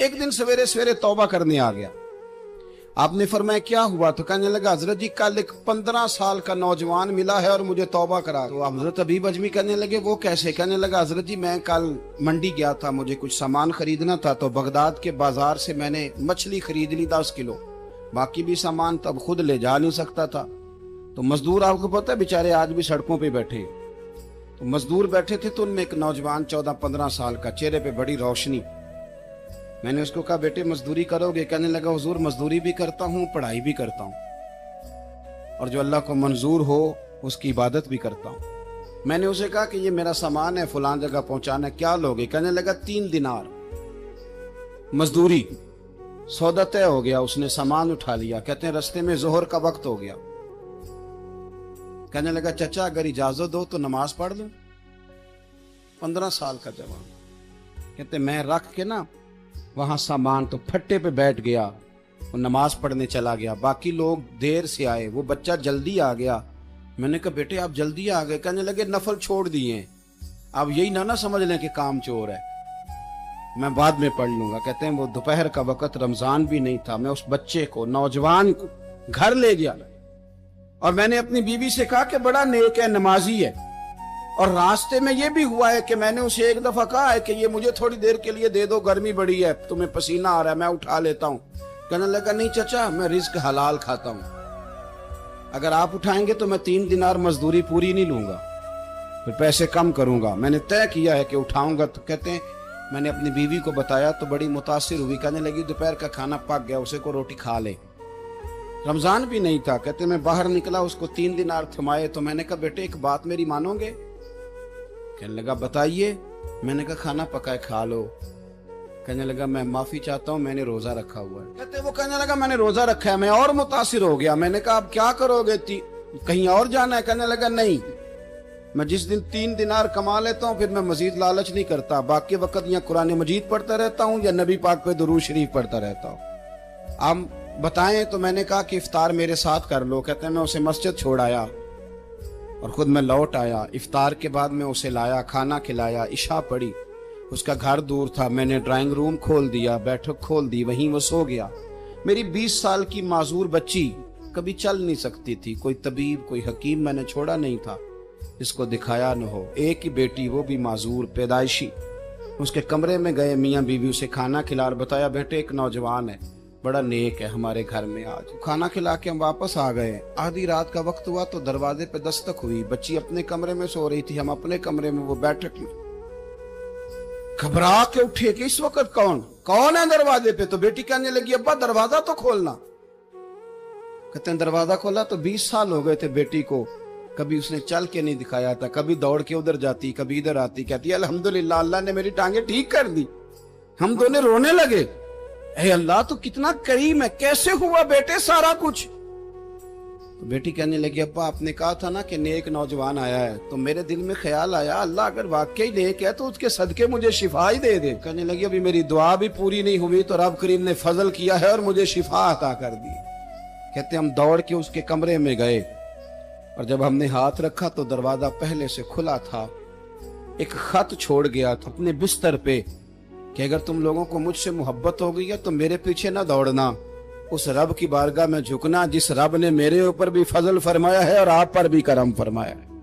एक दिन सवेरे सवेरे तौबा करने आ गया। आपने फरमाया क्या हुआ? तो कहने लगा हजरत जी कल एक 15 साल का नौजवान मिला है और मुझे तौबा करा। तो हजरत हबीब अजमी कहने लगे वो कैसे? कहने लगा हजरत जी मैं कल मंडी गया था, मुझे कुछ सामान खरीदना था, तो बगदाद के बाजार से मैंने मछली खरीद ली 10 किलो, बाकी भी सामान तब खुद ले जा नहीं सकता था। तो मजदूर आपको पता है बेचारे आज भी सड़कों पे बैठे, तो मजदूर बैठे थे, तो उनमें एक नौजवान 14-15 साल का, चेहरे पे बड़ी रोशनी। मैंने उसको कहा बेटे मजदूरी करोगे? कहने लगा हुजूर मजदूरी भी करता हूँ, पढ़ाई भी करता हूँ, और जो अल्लाह को मंजूर हो उसकी इबादत भी करता हूँ। मैंने उसे कहा कि ये मेरा सामान है फलां जगह पहुंचाना, क्या लोगे? कहने लगा 3 दिनार मजदूरी। सौदा तय हो गया, उसने सामान उठा लिया। कहते हैं रस्ते में जोहर का वक्त हो गया। कहने लगा चाचा अगर इजाजत दो तो नमाज पढ़ लूं। 15 साल का जवान। कहते मैं रख के ना वहां सामान तो फट्टे पे बैठ गया और नमाज पढ़ने चला गया। बाकी लोग देर से आए, वो बच्चा जल्दी आ गया। मैंने कहा बेटे आप जल्दी आ गए? कहने लगे नफल छोड़ दिए, अब यही ना समझ लें कि काम चोर है, मैं बाद में पढ़ लूंगा। कहते हैं वो दोपहर का वक्त, रमजान भी नहीं था, मैं उस बच्चे को, नौजवान को घर ले गया और मैंने अपनी बीवी से कहा कि बड़ा नेक है, नमाजी है। और रास्ते में ये भी हुआ है कि मैंने उसे एक दफा कहा है कि ये मुझे थोड़ी देर के लिए दे दो, गर्मी बड़ी है, तुम्हें पसीना आ रहा है, मैं उठा लेता हूँ। कहने लगा नहीं चाचा मैं रिस्क हलाल खाता हूँ, अगर आप उठाएंगे तो मैं 3 दिनार मजदूरी पूरी नहीं लूंगा, फिर पैसे कम करूंगा। मैंने तय किया है कि उठाऊंगा। तो कहते हैं मैंने अपनी बीवी को बताया तो बड़ी मुतासिर हुई, कहने लगी दोपहर का खाना पक गया, उसे को रोटी खा ले। रमजान भी नहीं था। कहते मैं बाहर निकला, उसको 3 दिनार थमाए। तो मैंने कहा बेटे एक बात मेरी मानोगे? कहने लगा बताइए। मैंने कहा खाना पकाए खा लो। कहने लगा मैं माफी चाहता हूँ, मैंने रोजा रखा हुआ है। कहते वो कहने लगा मैंने रोजा रखा है। मैं और मुतासिर हो गया। मैंने कहा अब क्या करोगे? कहीं और जाना है? कहने लगा नहीं, मैं जिस दिन 3 दिनार कमा लेता हूँ फिर मैं मजीद लालच नहीं करता, बाकी वक्त या कुरान मजीद पढ़ता रहता हूँ या नबी पाक पे दुरूद शरीफ पढ़ता रहता हूँ। आप बताएं। तो मैंने कहा कि इफ्तार मेरे साथ कर लो। कहते हैं मैं उसे मस्जिद छोड़ आया और खुद मैं लौट आया। इफ्तार के बाद मैं उसे लाया, खाना खिलाया, इशा पढ़ी। उसका घर दूर था, मैंने ड्राइंग रूम खोल दिया, बैठक खोल दी, वहीं वो सो गया। मेरी 20 साल की माजूर बच्ची कभी चल नहीं सकती थी, कोई तबीब कोई हकीम मैंने छोड़ा नहीं था इसको दिखाया न हो। एक ही बेटी, वो भी माजूर पैदाइशी। उसके कमरे में गए, मियाँ बीवी उसे खाना खिला, बताया बेटे एक नौजवान है बड़ा नेक है हमारे घर में, आज खाना खिला के हम वापस आ गए। आधी रात का वक्त हुआ तो दरवाजे पे दस्तक हुई। बच्ची अपने कमरे में सो रही थी, हम अपने कमरे में, वो बैठक में। घबरा के उठे कि इस वक्त कौन है दरवाजे पे? तो बेटी कहने लगी अब्बा दरवाजा तो खोलना। कहते हैं दरवाजा खोला तो 20 साल हो गए थे बेटी को, कभी उसने चल के नहीं दिखाया था, कभी दौड़ के उधर जाती, कभी इधर आती। कहती है अल्हम्दुलिल्लाह अल्लाह ने मेरी टांगे ठीक कर दी। हम दोनों रोने लगे, ऐ अल्लाह तो कितना करीम है, कैसे हुआ बेटे सारा कुछ? तो बेटी कहने लगी अब्बा आपने कहा था ना कि नेक नौजवान आया है, तो मेरे दिल में ख्याल आया अल्लाह अगर वाकई नेक है तो उसके सदके मुझे शिफा ही दे दे। कहने लगी अभी मेरी दुआ भी पूरी नहीं हुई तो रब करीम ने फजल किया है और मुझे शिफा अता कर दी। कहते हम दौड़ के उसके कमरे में गए और जब हमने हाथ रखा तो दरवाजा पहले से खुला था। एक खत छोड़ गया था अपने बिस्तर पे कि अगर तुम लोगों को मुझसे मोहब्बत हो गई है तो मेरे पीछे ना दौड़ना, उस रब की बारगाह में झुकना जिस रब ने मेरे ऊपर भी फजल फरमाया है और आप पर भी करम फरमाया है।